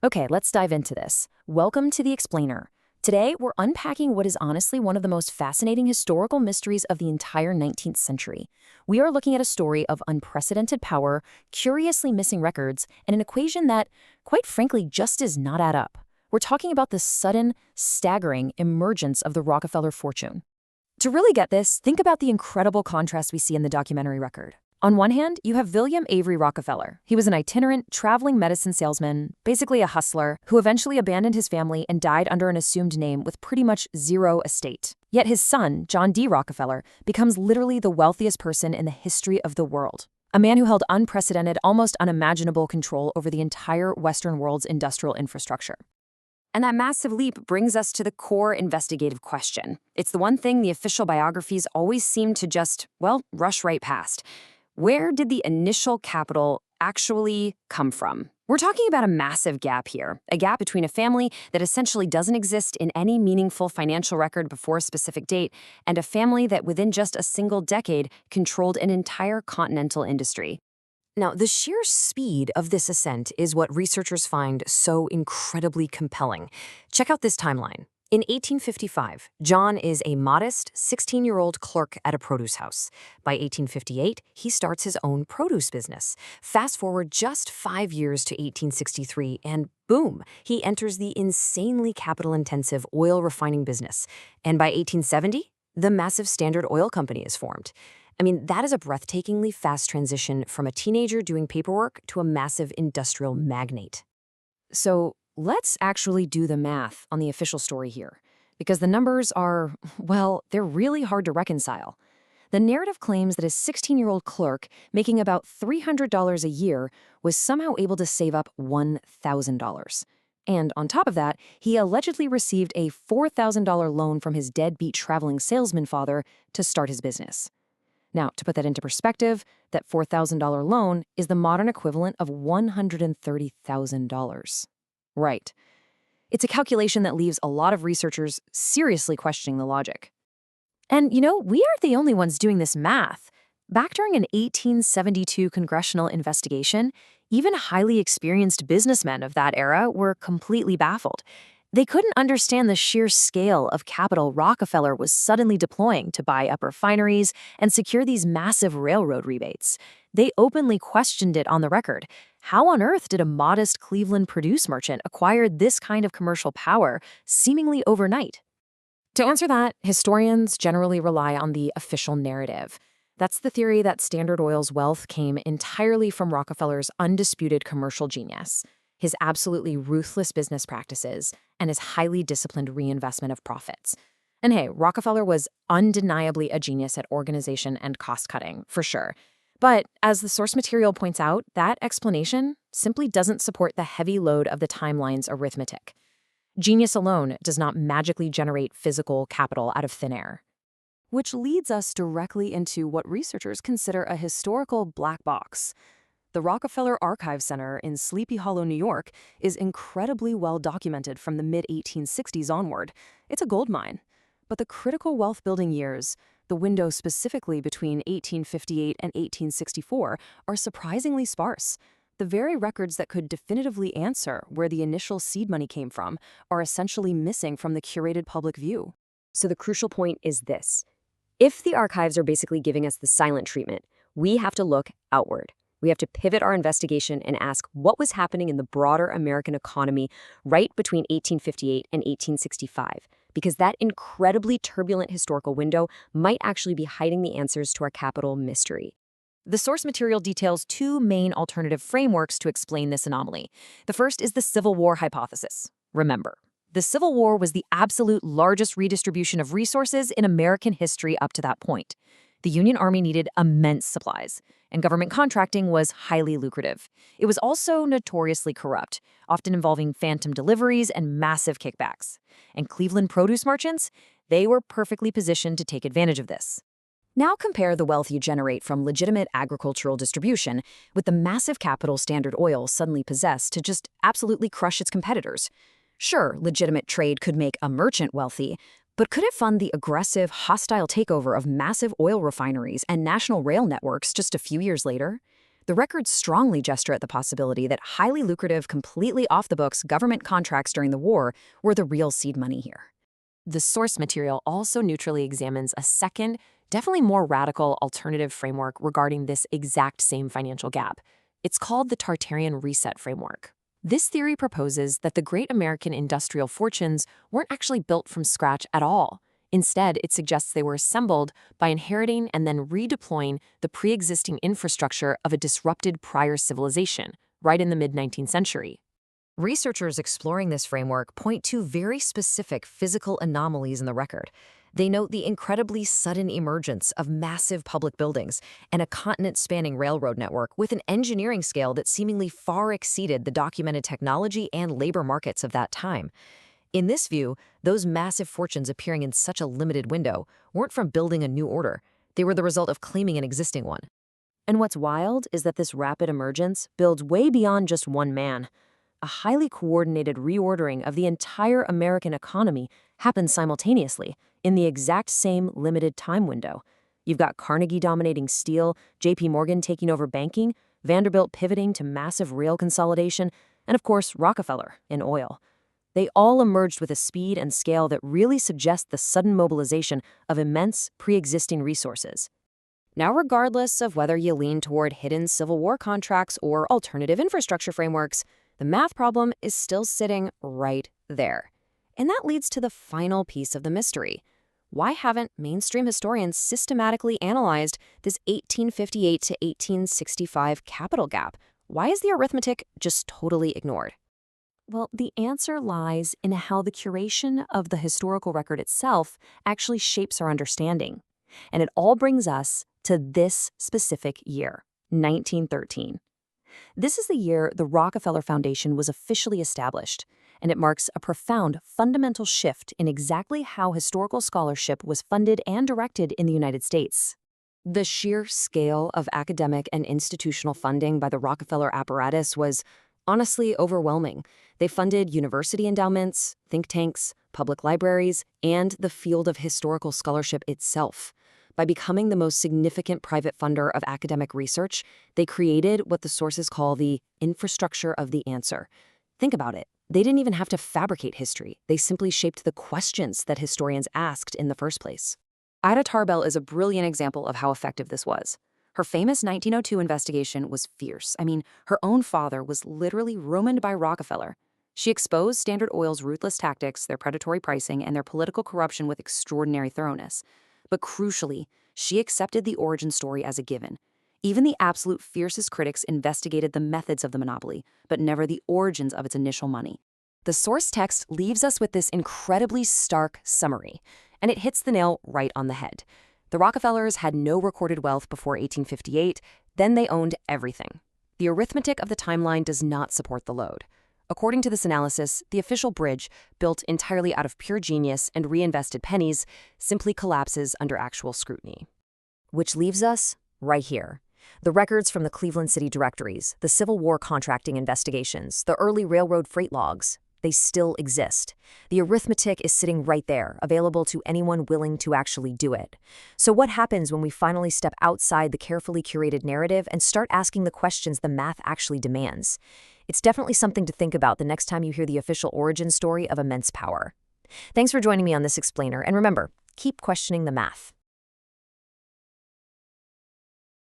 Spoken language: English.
Okay, let's dive into this. Welcome to The Explainer. Today, we're unpacking what is honestly one of the most fascinating historical mysteries of the entire 19th century. We are looking at a story of unprecedented power, curiously missing records, and an equation that, quite frankly, just does not add up. We're talking about the sudden, staggering emergence of the Rockefeller fortune. To really get this, think about the incredible contrast we see in the documentary record. On one hand, you have William Avery Rockefeller. He was an itinerant, traveling medicine salesman, basically a hustler, who eventually abandoned his family and died under an assumed name with pretty much zero estate. Yet his son, John D. Rockefeller, becomes literally the wealthiest person in the history of the world. A man who held unprecedented, almost unimaginable control over the entire Western world's industrial infrastructure. And that massive leap brings us to the core investigative question. It's the one thing the official biographies always seem to just, rush right past. Where did the initial capital actually come from? We're talking about a massive gap here, a gap between a family that essentially doesn't exist in any meaningful financial record before a specific date, and a family that within just a single decade controlled an entire continental industry. Now, the sheer speed of this ascent is what researchers find so incredibly compelling. Check out this timeline. In 1855, John is a modest 16-year-old clerk at a produce house. By 1858, he starts his own produce business. Fast forward just 5 years to 1863, and boom, he enters the insanely capital-intensive oil refining business. And by 1870, the massive Standard Oil Company is formed. That is a breathtakingly fast transition from a teenager doing paperwork to a massive industrial magnate. So let's actually do the math on the official story here, because the numbers are, they're really hard to reconcile. The narrative claims that a 16-year-old clerk making about $300 a year was somehow able to save up $1,000. And on top of that, he allegedly received a $4,000 loan from his deadbeat traveling salesman father to start his business. Now, to put that into perspective, that $4,000 loan is the modern equivalent of $130,000. Right. It's a calculation that leaves a lot of researchers seriously questioning the logic. And, we aren't the only ones doing this math. Back during an 1872 congressional investigation, even highly experienced businessmen of that era were completely baffled. They couldn't understand the sheer scale of capital Rockefeller was suddenly deploying to buy up refineries and secure these massive railroad rebates. They openly questioned it on the record. How on earth did a modest Cleveland produce merchant acquire this kind of commercial power seemingly overnight? To answer that, historians generally rely on the official narrative. That's the theory that Standard Oil's wealth came entirely from Rockefeller's undisputed commercial genius, his absolutely ruthless business practices, and his highly disciplined reinvestment of profits. And hey, Rockefeller was undeniably a genius at organization and cost-cutting, for sure. But as the source material points out, that explanation simply doesn't support the heavy load of the timeline's arithmetic. Genius alone does not magically generate physical capital out of thin air. Which leads us directly into what researchers consider a historical black box. The Rockefeller Archive Center in Sleepy Hollow, New York, is incredibly well documented from the mid-1860s onward. It's a gold mine. But the critical wealth-building years, the window specifically between 1858 and 1864, are surprisingly sparse. The very records that could definitively answer where the initial seed money came from are essentially missing from the curated public view. So the crucial point is this. If the archives are basically giving us the silent treatment, we have to look outward. We have to pivot our investigation and ask what was happening in the broader American economy right between 1858 and 1865, because that incredibly turbulent historical window might actually be hiding the answers to our capital mystery. The source material details two main alternative frameworks to explain this anomaly. The first is the Civil War hypothesis. Remember, the Civil War was the absolute largest redistribution of resources in American history up to that point. The Union Army needed immense supplies, and government contracting was highly lucrative. It was also notoriously corrupt, often involving phantom deliveries and massive kickbacks. And Cleveland produce merchants, they were perfectly positioned to take advantage of this. Now compare the wealth you generate from legitimate agricultural distribution with the massive capital Standard Oil suddenly possessed to just absolutely crush its competitors. Sure, legitimate trade could make a merchant wealthy, but could it fund the aggressive, hostile takeover of massive oil refineries and national rail networks just a few years later? The records strongly gesture at the possibility that highly lucrative, completely off-the-books government contracts during the war were the real seed money here. The source material also neutrally examines a second, definitely more radical alternative framework regarding this exact same financial gap. It's called the Tartarian Reset Framework. This theory proposes that the great American industrial fortunes weren't actually built from scratch at all. Instead, it suggests they were assembled by inheriting and then redeploying the pre-existing infrastructure of a disrupted prior civilization, right in the mid-19th century. Researchers exploring this framework point to very specific physical anomalies in the record. They note the incredibly sudden emergence of massive public buildings and a continent-spanning railroad network with an engineering scale that seemingly far exceeded the documented technology and labor markets of that time. In this view, those massive fortunes appearing in such a limited window weren't from building a new order. They were the result of claiming an existing one. And what's wild is that this rapid emergence builds way beyond just one man. A highly coordinated reordering of the entire American economy happens simultaneously in the exact same limited time window. You've got Carnegie dominating steel, J.P. Morgan taking over banking, Vanderbilt pivoting to massive rail consolidation, and of course, Rockefeller in oil. They all emerged with a speed and scale that really suggest the sudden mobilization of immense pre-existing resources. Now, regardless of whether you lean toward hidden Civil War contracts or alternative infrastructure frameworks, the math problem is still sitting right there. And that leads to the final piece of the mystery. Why haven't mainstream historians systematically analyzed this 1858 to 1865 capital gap? Why is the arithmetic just totally ignored? Well, the answer lies in how the curation of the historical record itself actually shapes our understanding. And it all brings us to this specific year, 1913. This is the year the Rockefeller Foundation was officially established, and it marks a profound, fundamental shift in exactly how historical scholarship was funded and directed in the United States. The sheer scale of academic and institutional funding by the Rockefeller apparatus was honestly overwhelming. They funded university endowments, think tanks, public libraries, and the field of historical scholarship itself. By becoming the most significant private funder of academic research, they created what the sources call the infrastructure of the answer. Think about it. They didn't even have to fabricate history. They simply shaped the questions that historians asked in the first place. Ida Tarbell is a brilliant example of how effective this was. Her famous 1902 investigation was fierce. Her own father was literally ruined by Rockefeller. She exposed Standard Oil's ruthless tactics, their predatory pricing, and their political corruption with extraordinary thoroughness. But crucially, she accepted the origin story as a given. Even the absolute fiercest critics investigated the methods of the monopoly, but never the origins of its initial money. The source text leaves us with this incredibly stark summary, and it hits the nail right on the head. The Rockefellers had no recorded wealth before 1858, then they owned everything. The arithmetic of the timeline does not support the load. According to this analysis, the official bridge, built entirely out of pure genius and reinvested pennies, simply collapses under actual scrutiny. Which leaves us right here. The records from the Cleveland City directories, the Civil War contracting investigations, the early railroad freight logs, they still exist. The arithmetic is sitting right there, available to anyone willing to actually do it. So what happens when we finally step outside the carefully curated narrative and start asking the questions the math actually demands? It's definitely something to think about the next time you hear the official origin story of immense power. Thanks for joining me on this explainer, and remember, keep questioning the math.